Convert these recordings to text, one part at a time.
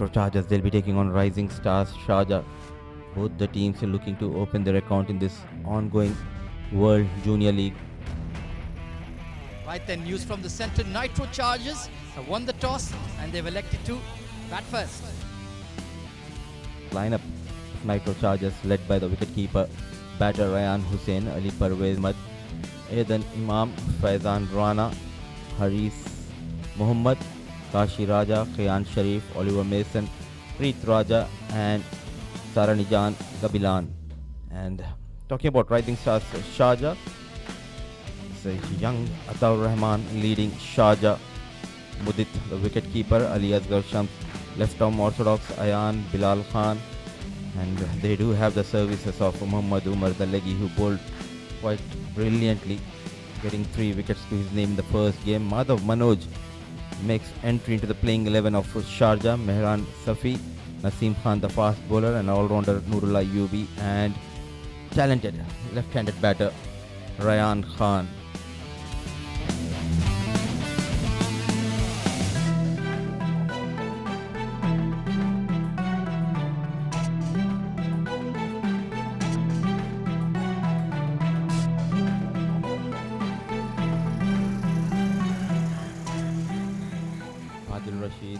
Nitro Chargers. They'll be taking on Rising Stars Sharjah. Both the teams are looking to open their account in this ongoing World Junior League. Right then, news from the center. Nitro Chargers have won the toss and they've elected to bat first. Lineup of Nitro Chargers led by the wicketkeeper batter Ryan Hussain, Ali Parvez Ahmad, Aidan Imam, Faizan Rana, Haris Muhammad, Kashi Raja, Khiyan Sharif, Oliver Mason, Preet Raja and Saranijan Gabilan. And talking about Rising Stars Sharjah, it's a young Ataur Rahman leading Sharjah. Mudit, the wicketkeeper, Ali Asghar Shams, left-arm orthodox Ayan Bilal Khan, and they do have the services of Muhammad Umar Dalegi, who bowled quite brilliantly, getting 3 wickets to his name in the first game. Madhav Manoj makes entry into the playing 11 of Sharjah. Mehran Safi, Naseem Khan the fast bowler, and all-rounder Nurullah Yubi, and talented left-handed batter Ryan Khan. Rashid,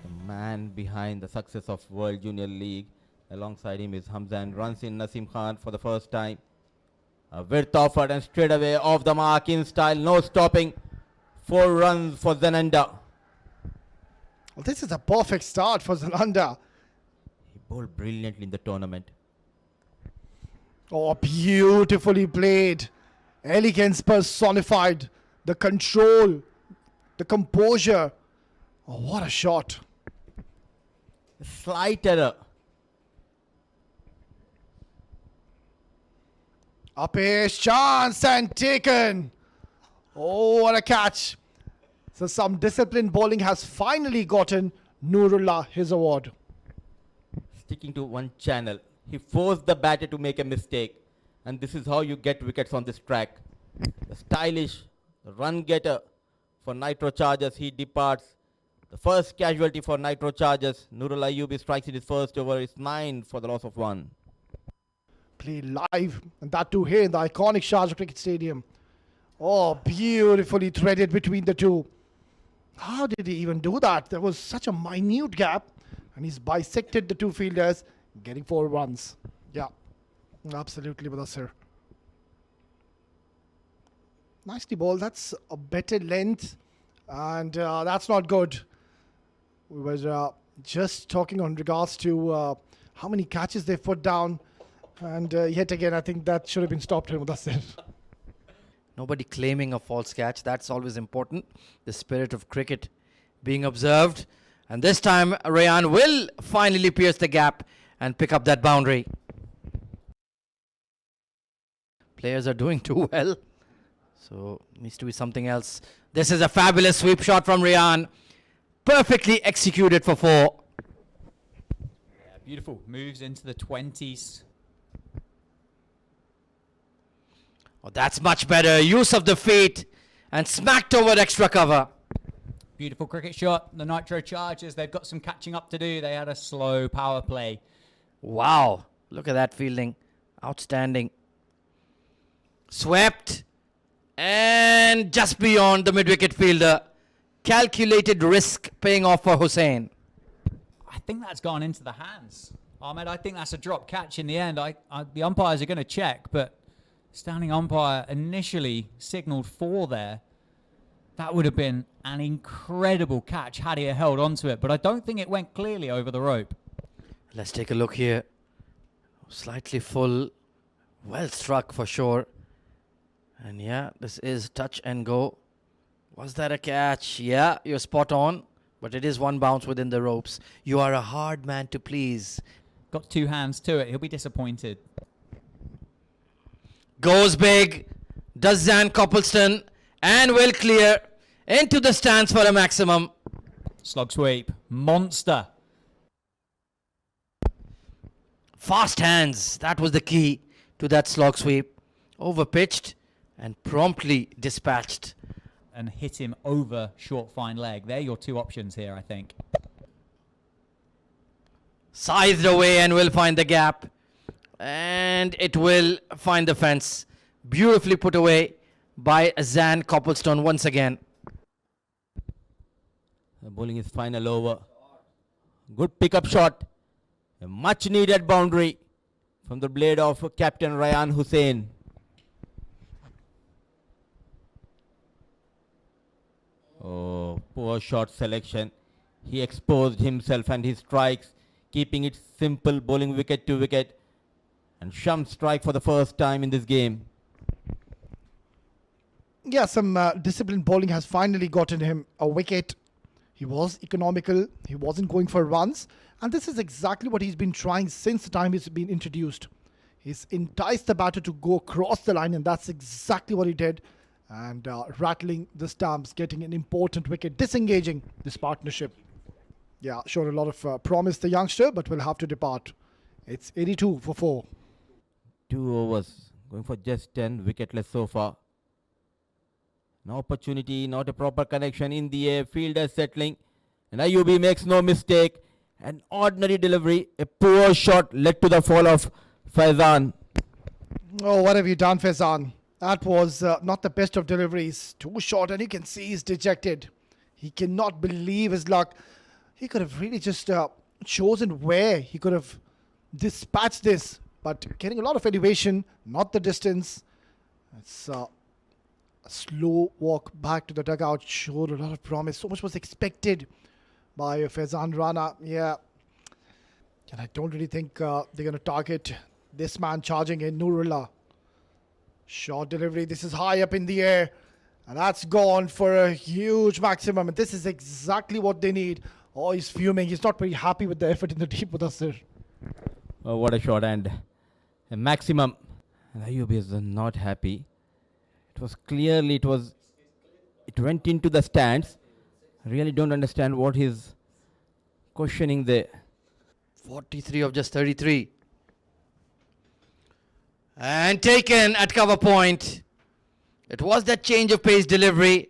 the man behind the success of World Junior League. Alongside him is Hamzan. Runs in Naseem Khan for the first time. A width offered and straight away off the mark in style. No stopping. 4 runs for Zananda. Well, this is a perfect start for Zananda. He bowled brilliantly in the tournament. Oh, beautifully played. Elegance personified. The control, the composure. Oh, what a shot. A slight error. Upish, chance and taken. Oh, what a catch. So some disciplined bowling has finally gotten Nurullah his award. Sticking to one channel, he forced the batter to make a mistake, and this is how you get wickets on this track. The stylish run getter for Nitro Chargers, he departs. The first casualty for Nitro Chargers, Nurullah Yubi strikes in his first over. It's 9 for the loss of 1. Played live, and that too here in the iconic Sharjah Cricket Stadium. Oh, beautifully threaded between the two. How did he even do that? There was such a minute gap, and he's bisected the two fielders, getting 4 runs. Yeah, absolutely, Mudassir. Nicely bowled. That's a better length, and that's not good. We were just talking on regards to how many catches they've put down, and yet again, I think that should have been stopped here, Mudassir. Nobody claiming a false catch. That's always important. The spirit of cricket being observed. And this time, Rayan will finally pierce the gap and pick up that boundary. Players are doing too well. So, needs to be something else. This is a fabulous sweep shot from Rayan. Perfectly executed for 4. Yeah, beautiful. Moves into the 20s. Oh, that's much better. Use of the feet and smacked over extra cover. Beautiful cricket shot. The Nitro Chargers, they've got some catching up to do. They had a slow power play. Wow. Look at that fielding. Outstanding. Swept. And just beyond the mid-wicket fielder. Calculated risk paying off for Hussain. I think that's gone into the hands. Ahmed, I think that's a drop catch in the end. The umpires are going to check, but standing umpire initially signalled 4 there. That would have been an incredible catch had he held onto it, but I don't think it went clearly over the rope. Let's take a look here. Slightly full. Well struck for sure. And yeah, this is touch and go. Was that a catch? Yeah, you're spot on. But it is one bounce within the ropes. You are a hard man to please. Got 2 hands to it. He'll be disappointed. Goes big. Does Zan Copleston. And will clear into the stands for a maximum. Slog sweep. Monster. Fast hands. That was the key to that slog sweep. Overpitched and promptly dispatched. And hit him over short fine leg. They're your 2 options here, I think. Sized away and will find the gap. And it will find the fence. Beautifully put away by Zan Copplestone once again. Bowling his final over. Good pickup shot. A much needed boundary from the blade of Captain Ryan Hussain. Oh, poor shot selection. He exposed himself and his strikes, keeping it simple, bowling wicket to wicket. And Sham strike for the first time in this game. Yeah, some disciplined bowling has finally gotten him a wicket. He was economical. He wasn't going for runs. And this is exactly what he's been trying since the time he's been introduced. He's enticed the batter to go across the line, and that's exactly what he did. And rattling the stumps, getting an important wicket, disengaging this partnership. Yeah, showed a lot of promise, the youngster, but will have to depart. It's 82 for 4. 2 overs, going for just 10, wicketless so far. No opportunity, not a proper connection in the air, fielder settling. And Ayubi makes no mistake. An ordinary delivery, a poor shot led to the fall of Faizan. Oh, what have you done, Faizan? That was not the best of deliveries. Too short, and you can see he's dejected. He cannot believe his luck. He could have really just chosen where he could have dispatched this. But getting a lot of elevation, not the distance. It's a slow walk back to the dugout. Showed a lot of promise. So much was expected by Faizan Rana. Yeah. And I don't really think they're going to target this man charging in, Nurullah. Short delivery. This is high up in the air. And that's gone for a huge maximum. And this is exactly what they need. Oh, he's fuming. He's not very happy with the effort in the deep with us, sir. Oh, what a shot, and a maximum. And Ayubi is not happy. It was clearly, it went into the stands. I really don't understand what he's questioning there. 43 of just 33. And taken at cover point. It was that change of pace delivery.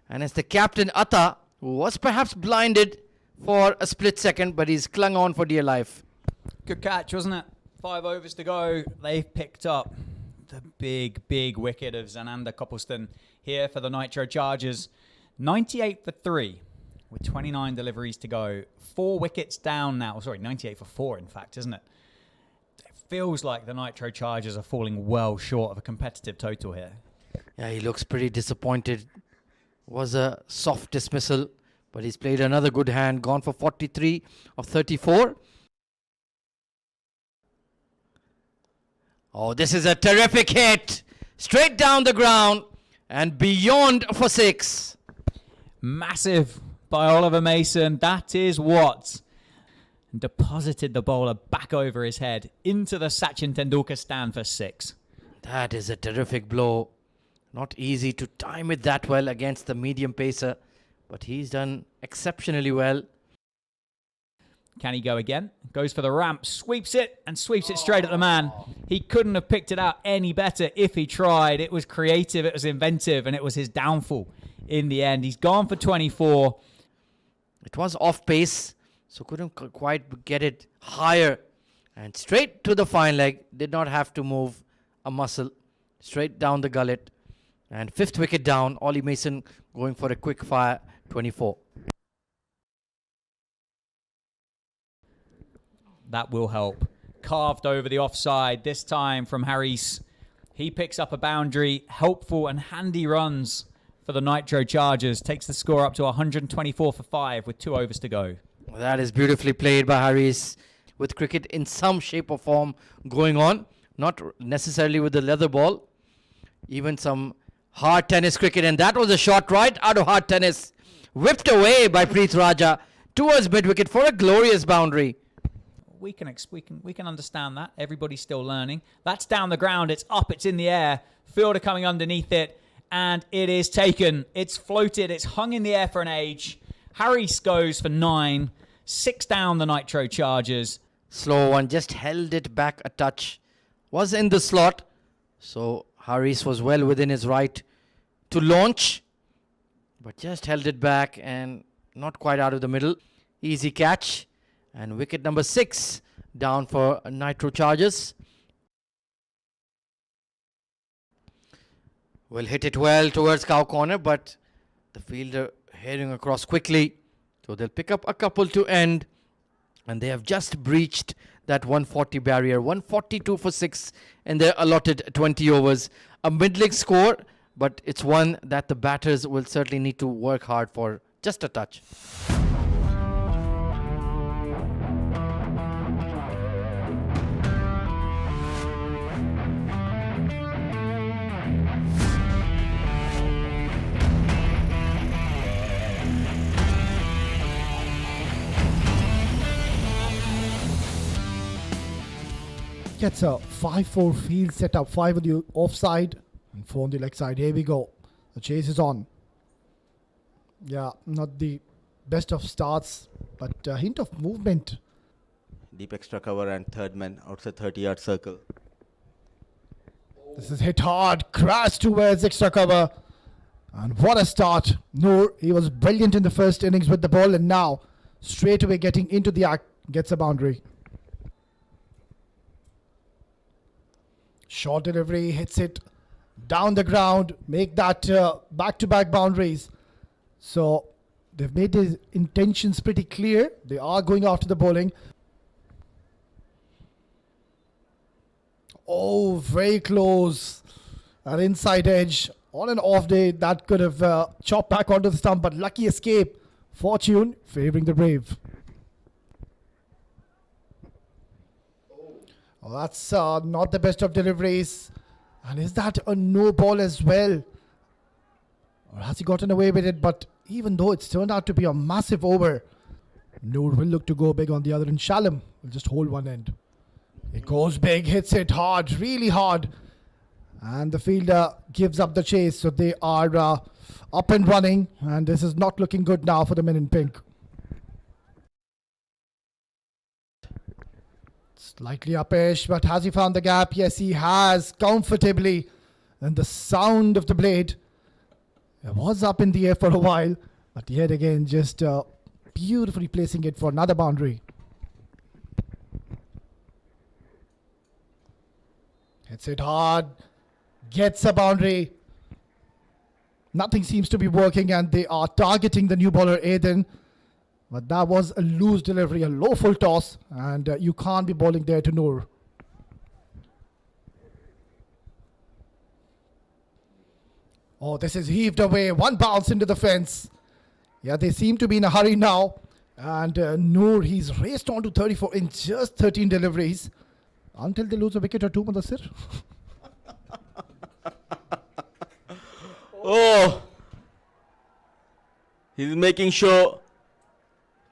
And it's the captain Atta, who was perhaps blinded for a split second, but he's clung on for dear life. Good catch, wasn't it? 5 overs to go. They've picked up the big wicket of Zananda Copleston here for the Nitro Chargers. 98 for 3 with 29 deliveries to go. 4 wickets down now. Sorry, 98 for 4, in fact, isn't it? It feels like the Nitro Chargers are falling well short of a competitive total here. Yeah, he looks pretty disappointed. Was a soft dismissal, but he's played another good hand. Gone for 43 of 34. Oh, this is a terrific hit. Straight down the ground and beyond for 6. Massive by Oliver Mason. That is what deposited the bowler back over his head into the Sachin Tendulkar stand for 6. That is a terrific blow. Not easy to time it that well against the medium pacer, but he's done exceptionally well. Can he go again? Goes for the ramp, sweeps it, and sweeps it straight at the man. He couldn't have picked it out any better if he tried. It was creative, it was inventive, and it was his downfall in the end. He's gone for 24. It was off pace, so couldn't quite get it higher. And straight to the fine leg. Did not have to move a muscle. Straight down the gullet. And 5th wicket down. Ollie Mason going for a quick fire, 24. That will help. Carved over the offside, this time from Harris. He picks up a boundary. Helpful and handy runs for the Nitro Chargers. Takes the score up to 124 for 5 with 2 overs to go. Well, that is beautifully played by Harris. With cricket in some shape or form going on. Not necessarily with the leather ball. Even some hard tennis cricket. And that was a shot right out of hard tennis. Whipped away by Preet Raja towards mid-wicket for a glorious boundary. We can understand that. Everybody's still learning. That's down the ground. It's up. It's in the air. Fielder coming underneath it. And it is taken. It's floated. It's hung in the air for an age. Harris goes for 9. 6 down the Nitro Chargers. Slow one. Just held it back a touch. Was in the slot. So Harris was well within his right to launch. But just held it back and not quite out of the middle. Easy catch. And wicket number 6 down for Nitro Chargers. Will hit it well towards cow corner, but the fielder heading across quickly. So they'll pick up a couple to end. And they have just breached that 140 barrier. 142 for 6 in their allotted 20 overs. A middling score, but it's one that the batters will certainly need to work hard for. Just a touch. Gets a 5-4 field setup, 5 on the offside and 4 on the leg side. Here we go. The chase is on. Yeah, not the best of starts, but a hint of movement. Deep extra cover and third man outside 30-yard circle. This is hit hard, crash towards extra cover. And what a start. Noor, he was brilliant in the first innings with the ball, and now straight away getting into the act, gets a boundary. Short delivery, hits it down the ground, make that back-to-back boundaries. So they've made their intentions pretty clear. They are going after the bowling. Oh, very close. An inside edge on an off day that could have chopped back onto the stump, but lucky escape. Fortune favouring the brave. Oh, that's not the best of deliveries. And is that a no ball as well? Or has he gotten away with it? But even though it's turned out to be a massive over, Noor will look to go big on the other, and Shalom will just hold one end. It goes big, hits it hard, really hard. And the fielder gives up the chase. So they are up and running. And this is not looking good now for the men in pink. Slightly uppish, but has he found the gap? Yes, he has, comfortably. And the sound of the blade, it was up in the air for a while, but yet again just beautifully placing it for another boundary. Hits it hard, gets a boundary. Nothing seems to be working, and they are targeting the new bowler Aiden. But that was a loose delivery, a low full toss, and you can't be bowling there to Noor. Oh, this is heaved away. One bounce into the fence. Yeah, they seem to be in a hurry now. And Noor, he's raced on to 34 in just 13 deliveries. Until they lose a wicket or two, Mudassir. Oh! He's making sure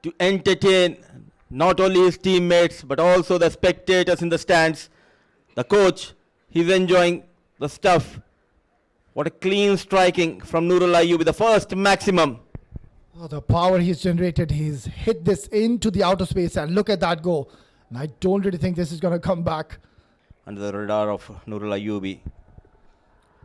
to entertain not only his teammates but also the spectators in the stands. The coach, he's enjoying the stuff. What a clean striking from Nurul Ayyubi, the first maximum. Oh, the power he's generated, he's hit this into the outer space, and look at that go. And I don't really think this is going to come back. Under the radar of Nurul Ayyubi.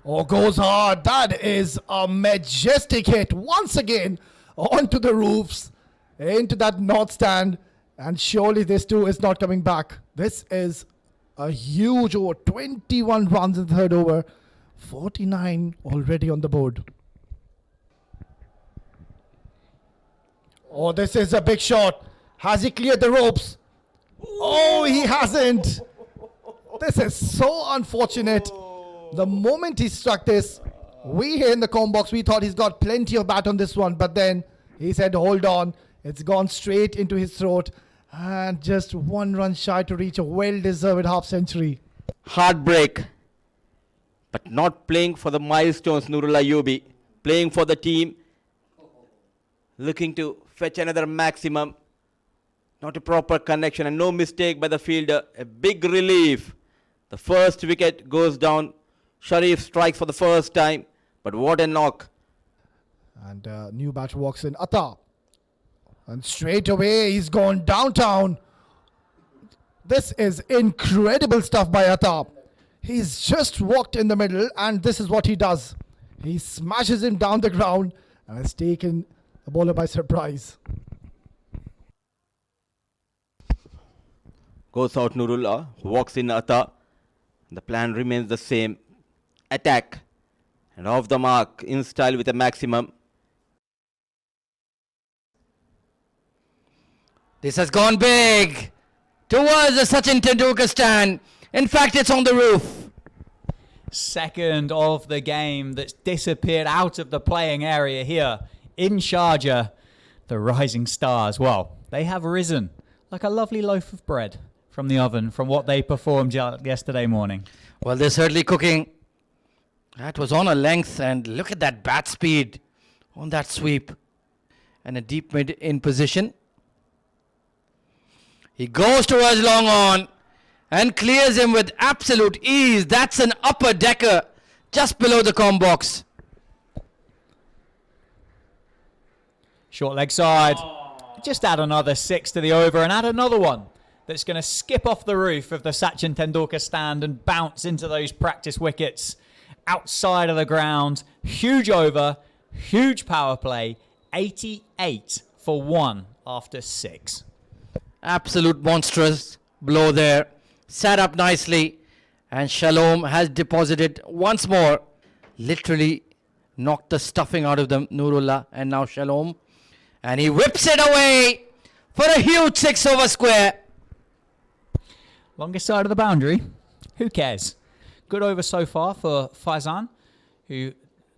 Oh, goes hard. That is a majestic hit once again onto the roofs, into that north stand, and surely this too is not coming back. This is a huge over. 21 runs in the third over, 49 already on the board. Oh, this is a big shot. Has he cleared the ropes? Oh, he hasn't. This is so unfortunate. The moment he struck this, we here in the com box, we thought he's got plenty of bat on this one, but then he said, hold on. It's gone straight into his throat, and just one run shy to reach a well-deserved half century. Heartbreak. But not playing for the milestones, Nurul Ayyubi. Playing for the team. Looking to fetch another maximum. Not a proper connection and no mistake by the fielder. A big relief. The first wicket goes down. Sharif strikes for the first time. But what a knock. And new batter walks in, Atta. And straight away he's gone downtown. This is incredible stuff by Atta. He's just walked in the middle, and this is what he does. He smashes him down the ground and has taken the bowler by surprise. Goes out Nurullah, walks in Atta. The plan remains the same. Attack. And off the mark, in style with a maximum. This has gone big towards the Sachin Tendulkar stand. In fact, it's on the roof. Second of the game that's disappeared out of the playing area here in Sharjah. The Rising Stars, well, they have risen like a lovely loaf of bread from the oven from what they performed yesterday morning. Well, they're certainly cooking. That was on a length, and look at that bat speed on that sweep. And a deep mid in position. He goes towards long on and clears him with absolute ease. That's an upper decker just below the comb box. Short leg side. Just add another 6 to the over and add another one that's going to skip off the roof of the Sachin Tendulkar stand and bounce into those practice wickets outside of the ground. Huge over, huge power play. 88 for 1 after 6. Absolute monstrous blow there. Sat up nicely, and Shalom has deposited once more. Literally knocked the stuffing out of them, Nurullah, and now Shalom. And he whips it away for a huge 6 over square. Longest side of the boundary. Who cares? Good over so far for Faizan, who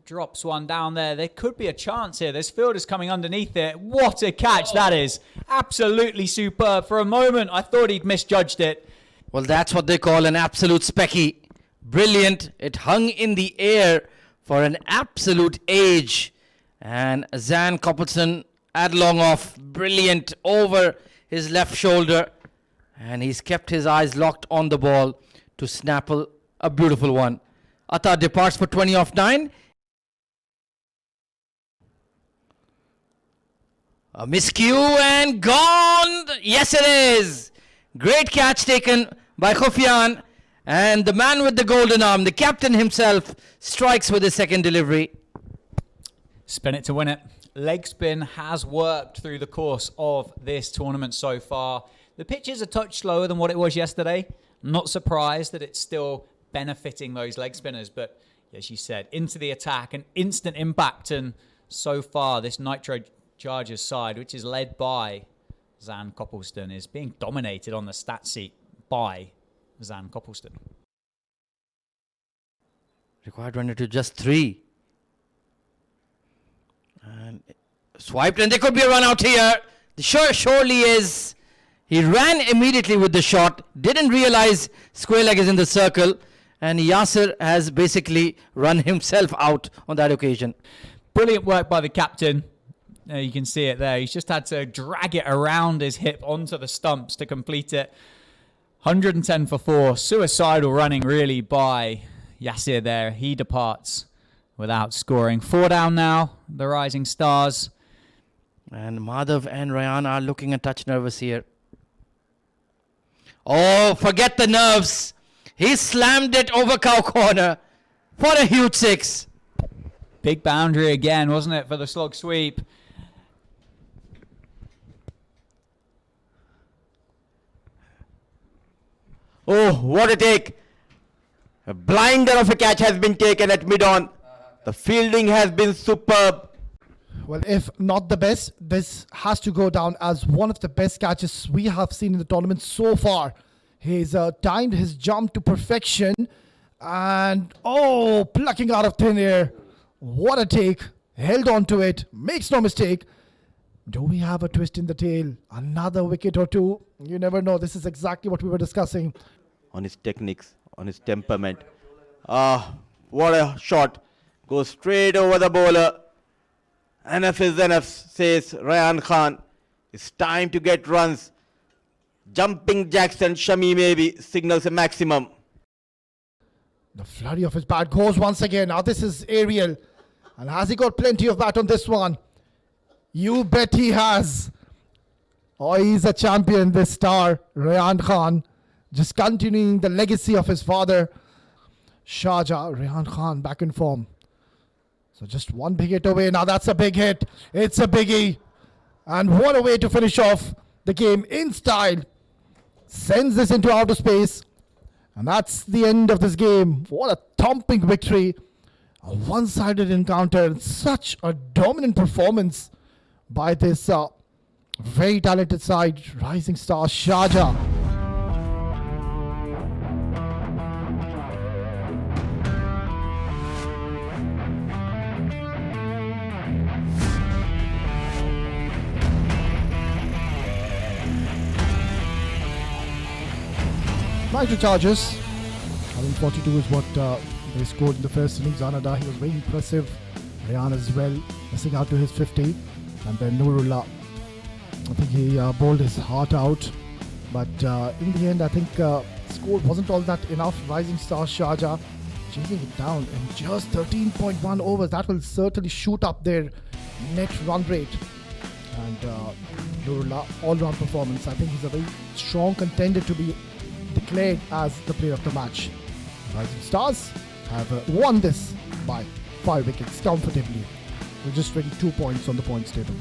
drops one down there. There could be a chance here. This fielder's coming underneath it. What a catch that is. Absolutely superb. For a moment, I thought he'd misjudged it. Well, that's what they call an absolute specky. Brilliant. It hung in the air for an absolute age. And Zan Coppelson at long off. Brilliant over his left shoulder. And he's kept his eyes locked on the ball to snapple a beautiful one. Atta departs for 20 off 9. A miscue and gone. Yes, it is. Great catch taken by Khufian. And the man with the golden arm, the captain himself, strikes with his second delivery. Spin it to win it. Leg spin has worked through the course of this tournament so far. The pitch is a touch slower than what it was yesterday. Not surprised that it's still benefiting those leg spinners. But as you said, into the attack, an instant impact. And so far, this Nitro Chargers side, which is led by Zan Coppelston, is being dominated on the stat sheet by Zan Coppelston. Required run to just 3. And swiped, and there could be a run out here. Surely is. He ran immediately with the shot, didn't realize square leg is in the circle, and Yasser has basically run himself out on that occasion. Brilliant work by the captain. You can see it there. He's just had to drag it around his hip onto the stumps to complete it. 110 for 4. Suicidal running really by Yasser there. He departs without scoring. 4 down now, the Rising Stars. And Madhav and Ryan are looking a touch nervous here. Oh, forget the nerves. He slammed it over cow corner for a huge 6. Big boundary again, wasn't it, for the slog sweep? Oh, what a take. A blinder of a catch has been taken at mid-on. The fielding has been superb. Well, if not the best, this has to go down as one of the best catches we have seen in the tournament so far. He's timed his jump to perfection. And, plucking out of thin air. What a take. Held on to it. Makes no mistake. Do we have a twist in the tail? Another wicket or two? You never know. This is exactly what we were discussing. On his techniques, on his temperament. What a shot. Goes straight over the bowler. Enough is enough, says Ryan Khan. It's time to get runs. Jumping Jackson, Shami maybe, signals a maximum. The flurry of his bat goes once again. Now this is aerial. And has he got plenty of bat on this one? You bet he has. Oh, he's a champion, this star, Ryan Khan. Just continuing the legacy of his father. Sharjah, Ryan Khan back in form. So just one big hit away. Now that's a big hit. It's a biggie. And what a way to finish off the game in style. sends this into outer space. And that's the end of this game. What a thumping victory. A one-sided encounter and such a dominant performance by this very talented side, Rising Star Sharjah. Nitro Chargers, 142 is what they scored in the first innings. Anada, he was very impressive. Rayan as well, missing out to his 50. And then Nurullah, I think he bowled his heart out. But in the end, I think score wasn't all that enough. Rising Star Sharjah chasing it down in just 13.1 overs. That will certainly shoot up their net run rate. And Nurullah, all-round performance. I think he's a very strong contender to be declared as the player of the match. Rising Stars have won this by 5 wickets comfortably with just 22 points on the points table.